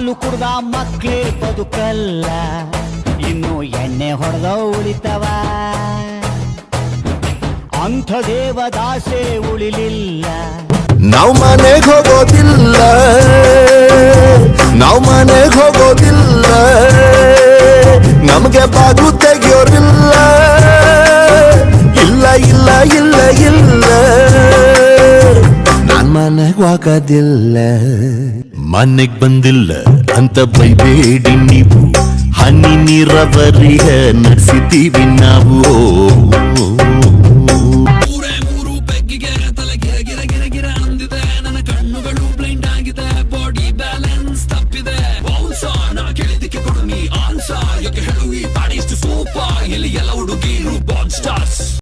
ಹಾಲು ಕುಡ್ದ ಮಕ್ಳೇ ಬದುಕಲ್ಲ, ಇನ್ನು ಎಣ್ಣೆ ಹೊಡೆದ ಉಳಿತವ. ಅಂಥ ದೇವದಾಸೆ ಉಳಿಲಿಲ್ಲ. ನಾವ್ ಮನೆಗೆ ಹೋಗೋದಿಲ್ಲ, ನಾವ್ ಮನೆಗೆ ಹೋಗೋದಿಲ್ಲ, ನಮ್ಗೆ ಬಾಗಿಲು ತೆಗಿಯೋರಿಲ್ಲ. ಇಲ್ಲ ಇಲ್ಲ ಇಲ್ಲ ಇಲ್ಲ, ನಾನ್ ಮನೆಗೆ ಹೋಗೋದಿಲ್ಲ. ಮನೆಗ್ ಬಂದಿಲ್ಲ ಅಂತ ಬೈಬೇಡಿ ನೀವು, ಹನಿ ನೀರವರಿಗೆ ನಡೆಸಿದ್ದೀವಿ ನಾವು.